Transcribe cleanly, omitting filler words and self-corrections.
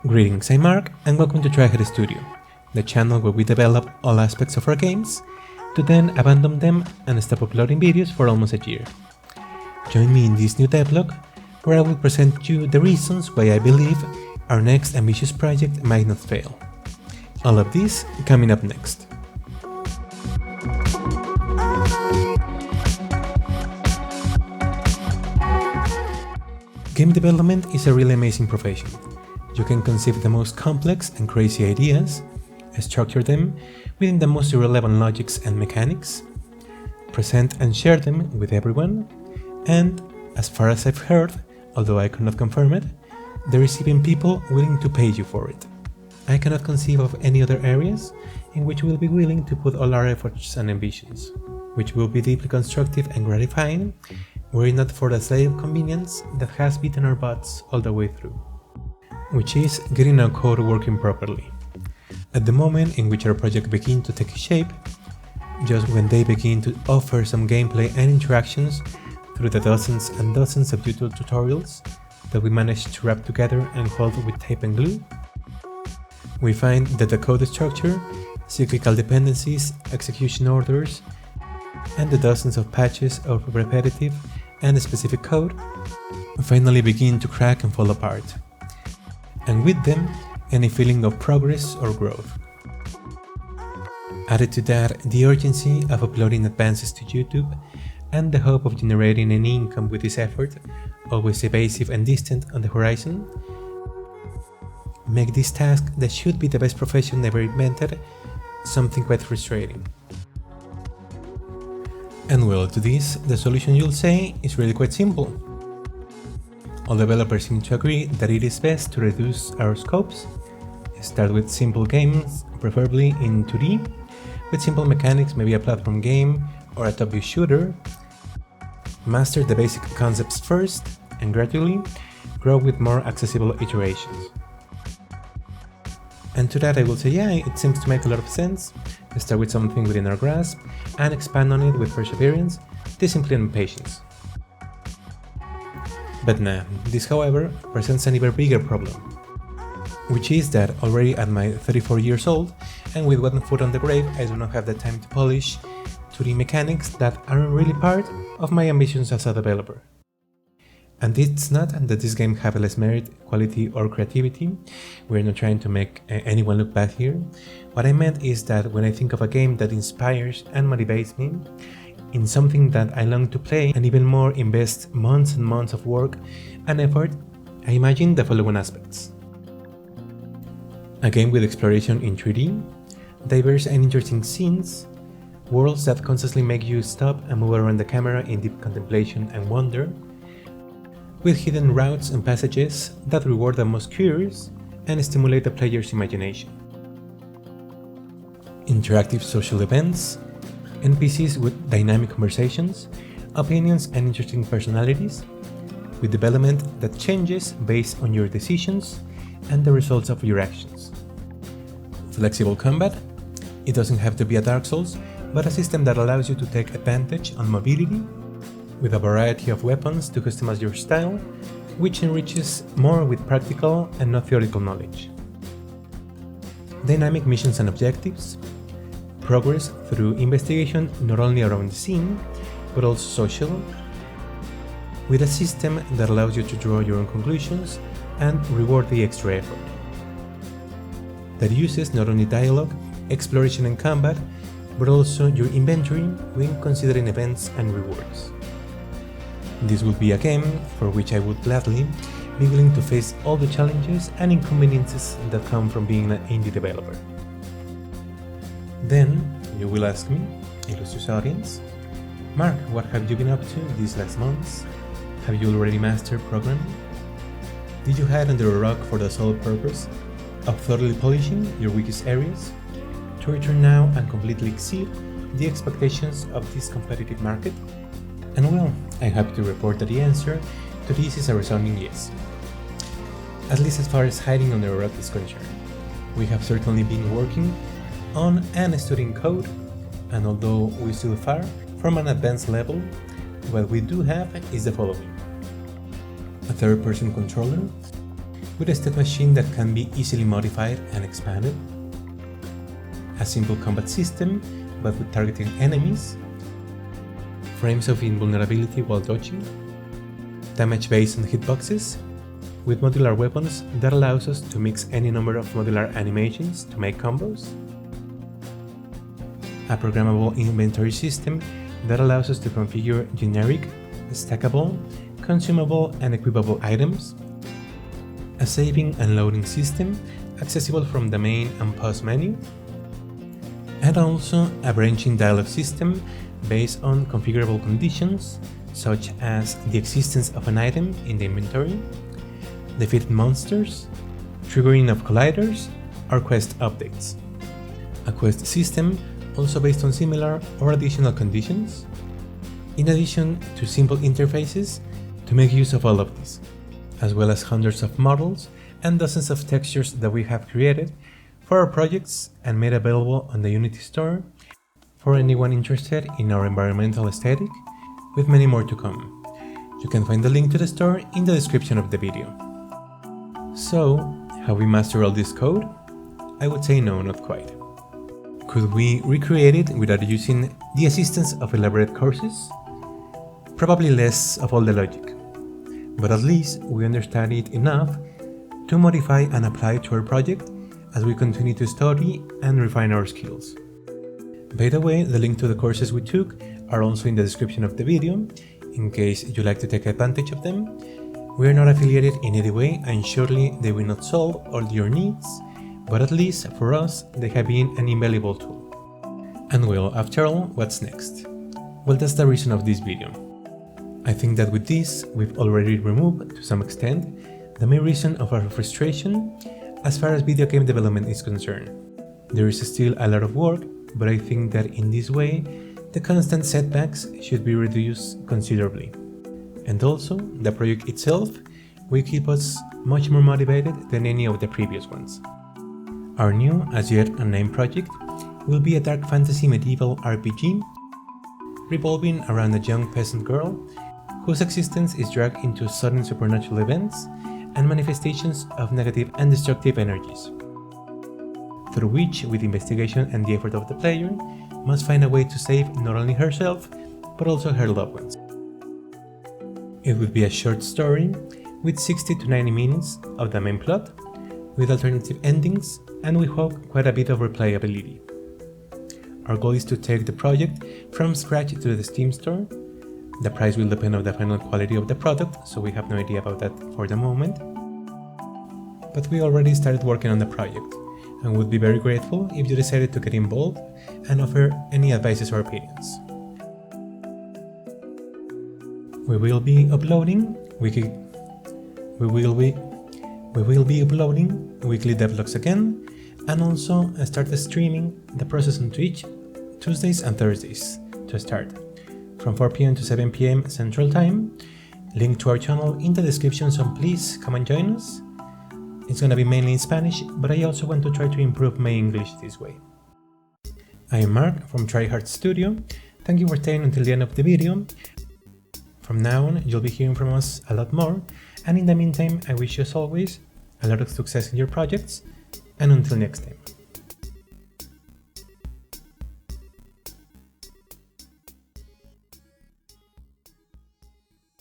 Greetings, I'm Mark and welcome to Tryhard Studio, the channel where we develop all aspects of our games, to then abandon them and stop uploading videos for almost a year. Join me in this new devlog, where I will present you the reasons why I believe our next ambitious project might not fail. All of this coming up next. Game development is a really amazing profession. You can conceive the most complex and crazy ideas, structure them within the most irrelevant logics and mechanics, present and share them with everyone, and, as far as I've heard, although I cannot confirm it, there is even people willing to pay you for it. I cannot conceive of any other areas in which we'll be willing to put all our efforts and ambitions, which will be deeply constructive and gratifying, were it not for the slave convenience that has beaten our butts all the way through, which is getting our code working properly. At the moment in which our project begins to take shape, just when they begin to offer some gameplay and interactions through the dozens and dozens of YouTube tutorials that we managed to wrap together and hold with tape and glue, we find that the code structure, cyclical dependencies, execution orders, and the dozens of patches of repetitive and specific code finally begin to crack and fall apart, and with them, any feeling of progress or growth. Added to that, the urgency of uploading advances to YouTube and the hope of generating any income with this effort, always evasive and distant on the horizon, make this task that should be the best profession ever invented something quite frustrating. And well, to this, the solution you'll say is really quite simple. All developers seem to agree that it is best to reduce our scopes, start with simple games, preferably in 2D, with simple mechanics, maybe a platform game or a top-view shooter, master the basic concepts first, and gradually grow with more accessible iterations. And to that I will say, yeah, it seems to make a lot of sense. Start with something within our grasp and expand on it with perseverance, discipline and patience. But nah, this however presents an even bigger problem, which is that already at my 34 years old and with one foot on the grave, I do not have the time to polish 2D mechanics that aren't really part of my ambitions as a developer. And it's not that this game have less merit, quality or creativity. We're not trying to make anyone look bad here. What I meant is that when I think of a game that inspires and motivates me, in something that I long to play and even more invest months and months of work and effort, I imagine the following aspects. A game with exploration in 3D, diverse and interesting scenes, worlds that constantly make you stop and move around the camera in deep contemplation and wonder, with hidden routes and passages that reward the most curious and stimulate the player's imagination. Interactive social events, NPCs with dynamic conversations, opinions and interesting personalities, with development that changes based on your decisions and the results of your actions. Flexible combat, it doesn't have to be a Dark Souls, but a system that allows you to take advantage on mobility, with a variety of weapons to customize your style, which enriches more with practical and not theoretical knowledge. Dynamic missions and objectives, progress through investigation not only around the scene, but also social, with a system that allows you to draw your own conclusions and reward the extra effort. That uses not only dialogue, exploration and combat, but also your inventory when considering events and rewards. This would be a game for which I would gladly be willing to face all the challenges and inconveniences that come from being an indie developer. Then, you will ask me, illustrious audience, Mark, what have you been up to these last months? Have you already mastered programming? Did you hide under a rock for the sole purpose of thoroughly polishing your weakest areas, to return now and completely exceed the expectations of this competitive market? And well, I'm happy to report that the answer to this is a resounding yes. At least as far as hiding under a rock is concerned. We have certainly been working on and studying code, and although we're still far from an advanced level, what we do have is the following: a third-person controller, with a state machine that can be easily modified and expanded, a simple combat system but with targeting enemies, frames of invulnerability while dodging, damage based on hitboxes, with modular weapons that allows us to mix any number of modular animations to make combos, a programmable inventory system that allows us to configure generic, stackable, consumable and equipable items, a saving and loading system accessible from the main and pause menu, and also a branching dialog system based on configurable conditions such as the existence of an item in the inventory, defeated monsters, triggering of colliders, or quest updates. A quest system also based on similar or additional conditions, in addition to simple interfaces to make use of all of these, as well as hundreds of models and dozens of textures that we have created for our projects and made available on the Unity store for anyone interested in our environmental aesthetic, with many more to come. You can find the link to the store in the description of the video. So, have we mastered all this code? I would say no, not quite. Could we recreate it without using the assistance of elaborate courses? Probably less of all the logic, but at least we understand it enough to modify and apply it to our project as we continue to study and refine our skills. By the way, the link to the courses we took are also in the description of the video, in case you'd like to take advantage of them. We are not affiliated in any way, and surely they will not solve all your needs, but at least for us they have been an invaluable tool. And well, after all, what's next? Well, that's the reason of this video. I think that with this, we've already removed, to some extent, the main reason of our frustration as far as video game development is concerned. There is still a lot of work, but I think that in this way, the constant setbacks should be reduced considerably. And also, the project itself will keep us much more motivated than any of the previous ones. Our new, as yet unnamed project will be a dark fantasy medieval RPG revolving around a young peasant girl whose existence is dragged into sudden supernatural events and manifestations of negative and destructive energies, through which, with investigation and the effort of the player, must find a way to save not only herself, but also her loved ones. It will be a short story with 60 to 90 minutes of the main plot, with alternative endings, and we hope quite a bit of replayability. Our goal is to take the project from scratch to the Steam store. The price will depend on the final quality of the product, so we have no idea about that for the moment. But we already started working on the project, and would be very grateful if you decided to get involved and offer any advices or opinions. We will be uploading weekly devlogs again, and also start streaming the process on Twitch Tuesdays and Thursdays to start, from 4 PM to 7 PM Central Time. Link to our channel in the description, so please come and join us. It's gonna be mainly in Spanish, but I also want to try to improve my English this way. I am Mark from Tryhard Studio. Thank you for staying until the end of the video. From now on, you'll be hearing from us a lot more, and in the meantime, I wish you as always a lot of success in your projects, and until next time.